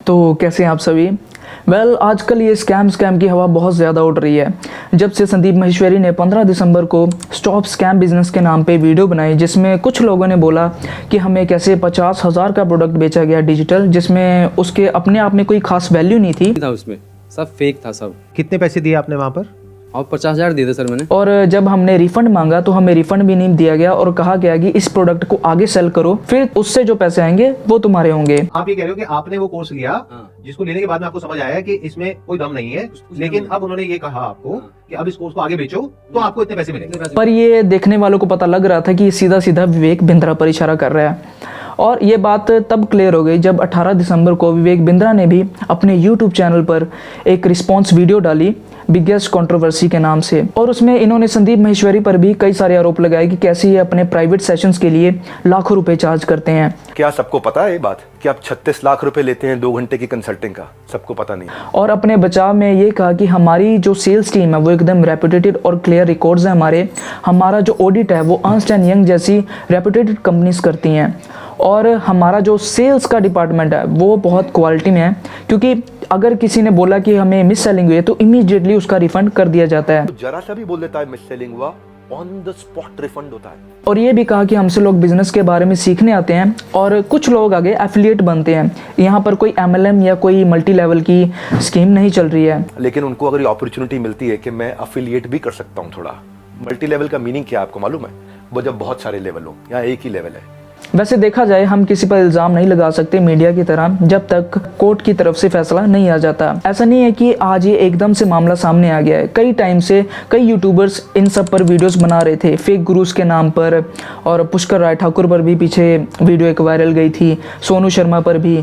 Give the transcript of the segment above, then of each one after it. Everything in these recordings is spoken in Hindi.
तो कैसे हैं आप सभी। आजकल ये स्कैम की हवा बहुत ज़्यादा उड़ रही है। जब से संदीप माहेश्वरी ने 15 दिसंबर को स्टॉप स्कैम बिजनेस के नाम पे वीडियो बनाई, जिसमें कुछ लोगों ने बोला कि हमें कैसे 50,000 का प्रोडक्ट बेचा गया डिजिटल, जिसमें उसके अपने आप में कोई खास वैल्यू नहीं थी। उसमें सब फेक था सब। कितने पैसे दिए आपने वहाँ पर? और 50,000 दिए थे सर मैंने। और जब हमने रिफंड मांगा तो हमें रिफंड भी नहीं दिया गया और कहा गया कि इस प्रोडक्ट को आगे सेल करो, फिर उससे जो पैसे आएंगे वो तुम्हारे होंगे। आप ये कह रहे हो कि आपने वो कोर्स लिया, जिसको लेने के बाद में आपको समझ आया कि इसमें कोई दम नहीं है, लेकिन अब उन्होंने ये कहा आपको कि अब इस कोर्स को आगे बेचो तो आपको इतने पैसे मिलेंगे। पर ये देखने वालों को पता लग रहा था कि सीधा सीधा विवेक बिंद्रा पर इशारा कर रहा है। और ये बात तब क्लियर हो गई जब 18 दिसंबर को विवेक बिंद्रा ने भी अपने YouTube चैनल पर एक रिस्पॉन्स वीडियो डाली बिगेस्ट कंट्रोवर्सी के नाम से, और उसमें इन्होंने संदीप माहेश्वरी पर भी कई सारे आरोप लगाए कि कैसे ये अपने प्राइवेट सेशंस के लिए लाखों रुपए चार्ज करते हैं। क्या सबको पता है ये बात कि आप 36 लाख रुपए लेते हैं 2 घंटे की कंसल्टिंग का? सबको पता नहीं। और अपने बचाव में ये कहा कि हमारी जो सेल्स टीम है वो एकदम रेपुटेटेड और क्लियर रिकॉर्ड्स हैं हमारा जो ऑडिट है वो अर्न्स्ट एंड यंग जैसी रेपुटेटेड कंपनीज करती हैं, और हमारा जो सेल्स का डिपार्टमेंट है वो बहुत क्वालिटी में है, क्योंकि अगर किसी ने बोला कि हमें मिस सेलिंग हुई है तो इमीडिएटली उसका रिफंड कर दिया जाता है। तो जरा सा भी बोल देता है मिस सेलिंग हुआ, ऑन द स्पॉट रिफंड होता है। और ये भी कहा कि हमसे लोग बिजनेस के बारे में सीखने आते हैं और कुछ लोग आगे एफिलिएट बनते हैं। यहाँ पर कोई MLM या कोई मल्टी लेवल की स्कीम नहीं चल रही है, लेकिन उनको अगर ये अपॉर्चुनिटी मिलती है कि मैं एफिलिएट भी कर सकता हूँ। थोड़ा मल्टी लेवल का मीनिंग क्या है आपको मालूम है? वो जब बहुत सारे लेवल हो, यहाँ एक ही लेवल है। वैसे देखा जाए हम किसी पर इल्ज़ाम नहीं लगा सकते मीडिया की तरह जब तक कोर्ट की तरफ से फैसला नहीं आ जाता। ऐसा नहीं है कि आज ये एकदम से मामला सामने आ गया है। कई टाइम से कई यूट्यूबर्स इन सब पर वीडियोस बना रहे थे फेक गुरुज के नाम पर, और पुष्कर राय ठाकुर पर भी पीछे वीडियो एक वायरल गई थी, सोनू शर्मा पर भी।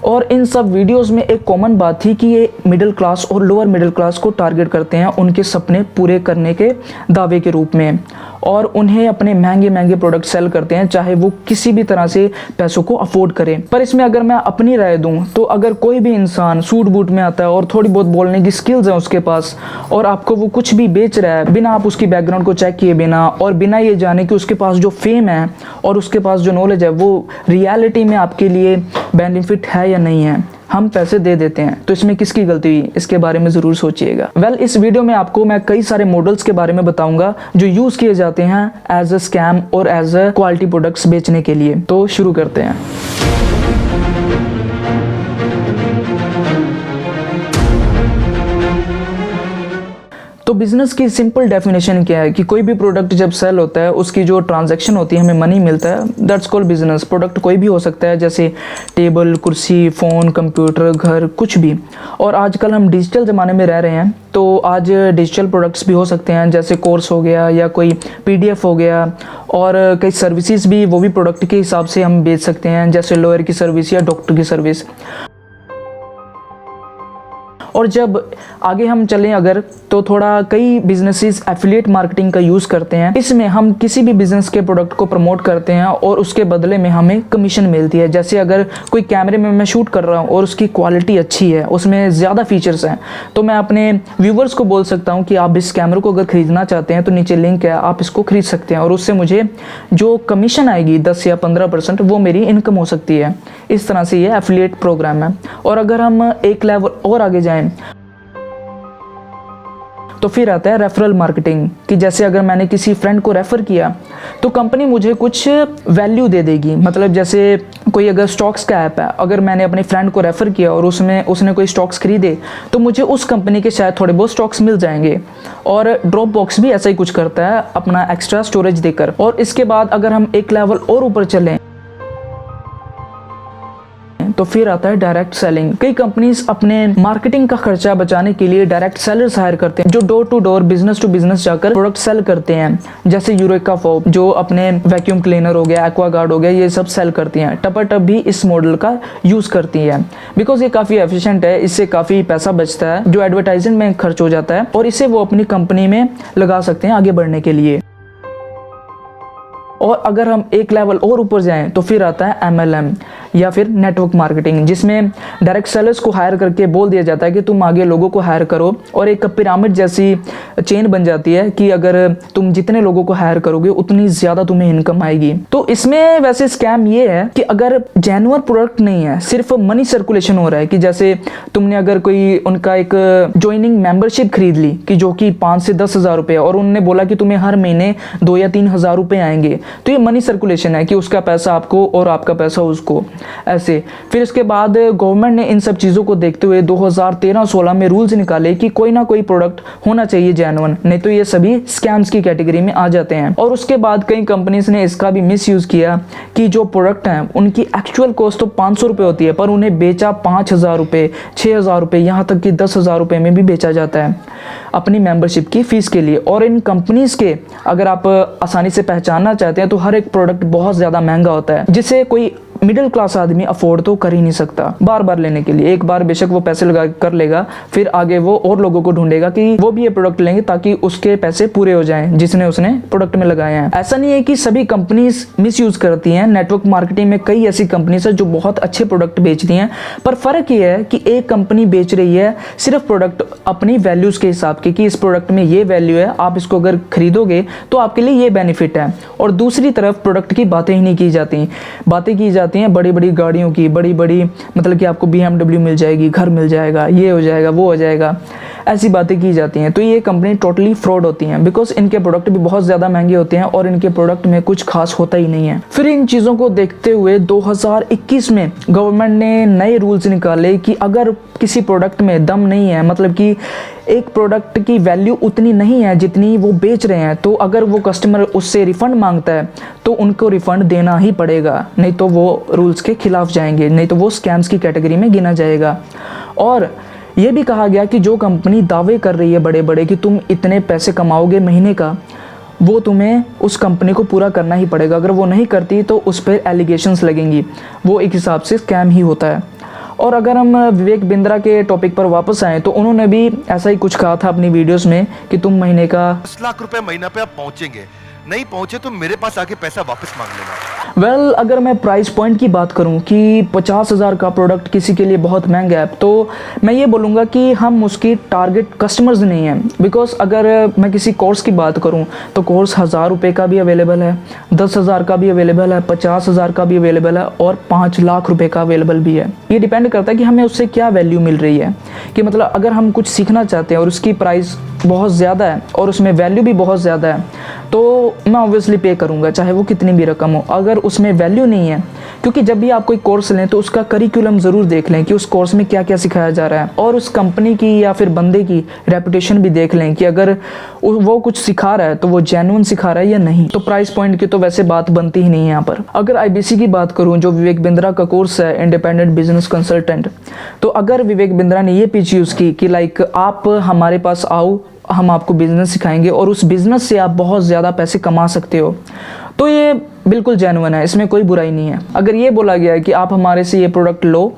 और इन सब वीडियोस में एक कॉमन बात थी कि ये मिडिल क्लास और लोअर मिडिल क्लास को टारगेट करते हैं उनके सपने पूरे करने के दावे के रूप में, और उन्हें अपने महंगे महंगे प्रोडक्ट सेल करते हैं चाहे वो किसी भी तरह से पैसों को अफोर्ड करें। पर इसमें अगर मैं अपनी राय दूं तो अगर कोई भी इंसान सूट बूट में आता है और थोड़ी बहुत बोलने की स्किल्स है उसके पास, और आपको वो कुछ भी बेच रहा है बिना आप उसकी बैकग्राउंड को चेक किए बिना, और बिना ये जाने कि उसके पास जो फेम है और उसके पास जो नॉलेज है वो रियलिटी में आपके लिए बेनिफिट है या नहीं है, हम पैसे दे देते हैं, तो इसमें किसकी गलती हुई? इसके बारे में ज़रूर सोचिएगा। इस वीडियो में आपको मैं कई सारे मॉडल्स के बारे में बताऊंगा जो यूज़ किए जाते हैं एज अ स्कैम और एज अ क्वालिटी प्रोडक्ट्स बेचने के लिए। तो शुरू करते हैं। तो बिज़नेस की सिंपल डेफिनेशन क्या है कि कोई भी प्रोडक्ट जब सेल होता है उसकी जो ट्रांजैक्शन होती है, हमें मनी मिलता है, दैट्स कॉल्ड बिजनेस। प्रोडक्ट कोई भी हो सकता है, जैसे टेबल, कुर्सी, फ़ोन, कंप्यूटर, घर, कुछ भी। और आजकल हम डिजिटल ज़माने में रह रहे हैं, तो आज डिजिटल प्रोडक्ट्स भी हो सकते हैं, जैसे कोर्स हो गया या कोई PDF हो गया, और कई सर्विसेज भी वो भी प्रोडक्ट के हिसाब से हम बेच सकते हैं, जैसे लॉयर की सर्विस या डॉक्टर की सर्विस। और जब आगे हम चलें अगर, तो थोड़ा कई बिजनेसेस एफिलिएट मार्केटिंग का यूज़ करते हैं। इसमें हम किसी भी बिजनेस के प्रोडक्ट को प्रमोट करते हैं और उसके बदले में हमें कमीशन मिलती है। जैसे अगर कोई कैमरे में मैं शूट कर रहा हूँ और उसकी क्वालिटी अच्छी है, उसमें ज़्यादा फीचर्स हैं, तो मैं अपने व्यूवर्स को बोल सकता हूँ कि आप इस कैमरे को अगर ख़रीदना चाहते हैं तो नीचे लिंक है, आप इसको खरीद सकते हैं, और उससे मुझे जो कमीशन आएगी 10 या 15% वो मेरी इनकम हो सकती है। इस तरह से ये एफिलिएट प्रोग्राम है। और अगर हम एक लेवल और आगे जाएं तो फिर आता है रेफरल मार्केटिंग, कि जैसे अगर मैंने किसी फ्रेंड को रेफ़र किया तो कंपनी मुझे कुछ वैल्यू दे देगी। मतलब जैसे कोई अगर स्टॉक्स का ऐप है, अगर मैंने अपने फ्रेंड को रेफ़र किया और उसने कोई स्टॉक्स खरीदे तो मुझे उस कंपनी के शायद थोड़े बहुत स्टॉक्स मिल जाएंगे। और ड्रॉप बॉक्स भी ऐसा ही कुछ करता है अपना एक्स्ट्रा स्टोरेज देकर। और इसके बाद अगर हम एक लेवल और ऊपर चलें तो फिर आता है डायरेक्ट सेलिंग। कई कंपनीज अपने मार्केटिंग का खर्चा बचाने के लिए डायरेक्ट सेलर्स हायर करते हैं जो door to door business to business जाकर प्रोडक्ट सेल करते हैं। जैसे यूरेका फोब जो अपने वैक्यूम क्लीनर हो गया, एक्वागार्ड हो गया, ये सब सेल करती हैं। टपाटप भी इस मॉडल का यूज करती है बिकॉज ये काफी एफिशिएंट है, इससे काफी पैसा बचता है जो एडवर्टाइजमेंट में खर्च हो जाता है, और इसे वो अपनी कंपनी में लगा सकते हैं आगे बढ़ने के लिए। और अगर हम एक लेवल और ऊपर जाएं तो फिर आता है MLM। या फिर नेटवर्क मार्केटिंग, जिसमें डायरेक्ट सेलर्स को हायर करके बोल दिया जाता है कि तुम आगे लोगों को हायर करो, और एक पिरामिड जैसी चेन बन जाती है कि अगर तुम जितने लोगों को हायर करोगे उतनी ज़्यादा तुम्हें इनकम आएगी। तो इसमें वैसे स्कैम ये है कि अगर जेन्युइन प्रोडक्ट नहीं है, सिर्फ मनी सर्कुलेशन हो रहा है, कि जैसे तुमने अगर कोई उनका एक ज्वाइनिंग मेंबरशिप खरीद ली कि जो कि 5 से 10 हज़ार रुपये, और उन्होंने बोला कि तुम्हें हर महीने 2 या 3 हज़ार रुपये आएंगे, तो ये मनी सर्कुलेशन है कि उसका पैसा आपको और आपका पैसा उसको, ऐसे। फिर इसके बाद गवर्नमेंट ने इन सब चीज़ों को देखते हुए 2013-16 में रूल्स निकाले कि कोई ना कोई प्रोडक्ट होना चाहिए जेन्युइन, नहीं तो ये सभी स्कैम्स की कैटेगरी में आ जाते हैं। और उसके बाद कई कंपनीज ने इसका भी मिसयूज़ किया कि जो प्रोडक्ट हैं उनकी एक्चुअल कॉस्ट तो 500 रुपये होती है, पर उन्हें बेचा 5,000 रुपये, 6,000 रुपये, यहाँ तक कि 10,000 रुपये में भी बेचा जाता है अपनी मेंबरशिप की फ़ीस के लिए। और इन कंपनीज़ के अगर आप आसानी से पहचानना चाहते हैं तो हर एक प्रोडक्ट बहुत ज़्यादा महंगा होता है, जिसे कोई मिडिल क्लास आदमी अफोर्ड तो कर ही नहीं सकता बार बार लेने के लिए। एक बार बेशक वो पैसे लगा कर लेगा, फिर आगे वो और लोगों को ढूंढेगा कि वो भी ये प्रोडक्ट लेंगे ताकि उसके पैसे पूरे हो जाएं जिसने उसने प्रोडक्ट में लगाए हैं। ऐसा नहीं है कि सभी कंपनीज मिसयूज करती हैं। नेटवर्क मार्केटिंग में कई ऐसी कंपनीज है जो बहुत अच्छे प्रोडक्ट बेचती हैं, पर फर्क ये है कि एक कंपनी बेच रही है सिर्फ प्रोडक्ट अपनी वैल्यूज के हिसाब के, कि इस प्रोडक्ट में ये वैल्यू है, आप इसको अगर खरीदोगे तो आपके लिए ये बेनिफिट है, और दूसरी तरफ प्रोडक्ट की बातें ही नहीं की जाती। बातें की जाती हैं बड़ी बड़ी गाड़ियों की, बड़ी बड़ी, मतलब कि आपको BMW मिल जाएगी, घर मिल जाएगा, ये हो जाएगा, वो हो जाएगा, ऐसी बातें की जाती हैं। तो ये कंपनी टोटली फ्रॉड होती हैं, बिकॉज इनके प्रोडक्ट भी बहुत ज़्यादा महंगे होते हैं और इनके प्रोडक्ट में कुछ खास होता ही नहीं है। फिर इन चीज़ों को देखते हुए 2021 में गवर्नमेंट ने नए रूल्स निकाले कि अगर किसी प्रोडक्ट में दम नहीं है, मतलब कि एक प्रोडक्ट की वैल्यू उतनी नहीं है जितनी वो बेच रहे हैं, तो अगर वो कस्टमर उससे रिफ़ंड मांगता है तो उनको रिफ़ंड देना ही पड़ेगा, नहीं तो वो रूल्स के खिलाफ जाएंगे, नहीं तो वो स्कैम्स की कैटेगरी में गिना जाएगा। और ये भी कहा गया कि जो कंपनी दावे कर रही है बड़े बड़े कि तुम इतने पैसे कमाओगे महीने का, वो तुम्हें उस कंपनी को पूरा करना ही पड़ेगा। अगर वो नहीं करती तो उस पर एलिगेशंस लगेंगी, वो एक हिसाब से स्कैम ही होता है। और अगर हम विवेक बिंद्रा के टॉपिक पर वापस आएँ तो उन्होंने भी ऐसा ही कुछ कहा था अपनी वीडियोस में कि तुम महीने का 10 लाख रुपए महीना पे आप पहुंचेंगे, नहीं पहुंचे तो मेरे पास आके पैसा वापस मांग लेना। वेल, अगर मैं प्राइस पॉइंट की बात करूं कि 50,000 का प्रोडक्ट किसी के लिए बहुत महंगा है, तो मैं ये बोलूँगा कि हम उसकी टारगेट कस्टमर्स नहीं हैं। बिकॉज अगर मैं किसी कोर्स की बात करूं तो कोर्स 1,000 रुपये का भी अवेलेबल है, 10,000 का भी अवेलेबल है, 50,000 का भी अवेलेबल है, और 5 लाख रुपये का अवेलेबल भी है। ये डिपेंड करता है कि हमें उससे क्या वैल्यू मिल रही है, कि मतलब अगर हम कुछ सीखना चाहते हैं और उसकी प्राइस बहुत ज़्यादा है और उसमें वैल्यू भी बहुत ज़्यादा है, तो मैं ऑब्वियसली पे करूँगा, चाहे वो कितनी भी रकम हो। अगर उसमें वैल्यू नहीं है, क्योंकि जब भी आप कोई कोर्स लें तो उसका करिकुलम ज़रूर देख लें कि उस कोर्स में क्या क्या सिखाया जा रहा है, और उस कंपनी की या फिर बंदे की रेपुटेशन भी देख लें कि अगर वो कुछ सिखा रहा है तो वो जेन्युइन सिखा रहा है या नहीं। तो प्राइस पॉइंट की तो वैसे बात बनती ही नहीं है यहाँ पर। अगर IBC की बात करूँ, जो विवेक बिंद्रा का कोर्स है, इंडिपेंडेंट बिजनेस कंसल्टेंट, तो अगर विवेक बिंद्रा ने ये पिच यूज़ की कि लाइक आप हमारे पास आओ, हम आपको बिज़नेस सिखाएंगे और उस बिज़नेस से आप बहुत ज़्यादा पैसे कमा सकते हो, तो ये बिल्कुल जेन्युइन है, इसमें कोई बुराई नहीं है। अगर ये बोला गया है कि आप हमारे से ये प्रोडक्ट लो,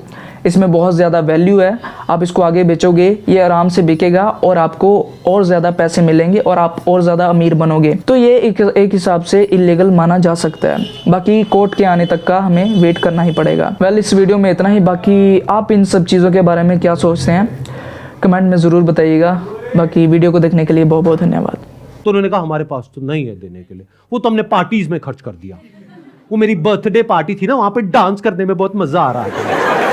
इसमें बहुत ज़्यादा वैल्यू है, आप इसको आगे बेचोगे, ये आराम से बिकेगा और आपको और ज़्यादा पैसे मिलेंगे और आप और ज़्यादा अमीर बनोगे, तो ये एक हिसाब से इलीगल माना जा सकता है। बाकी कोर्ट के आने तक का हमें वेट करना ही पड़ेगा। वेल, इस वीडियो में इतना ही। बाकी आप इन सब चीज़ों के बारे में क्या सोचते हैं कमेंट में ज़रूर बताइएगा। बाकी वीडियो को देखने के लिए बहुत बहुत धन्यवाद। तो उन्होंने कहा हमारे पास तो नहीं है देने के लिए, वो तो हमने पार्टीज में खर्च कर दिया। वो मेरी बर्थडे पार्टी थी ना, वहां पे डांस करने में बहुत मजा आ रहा था।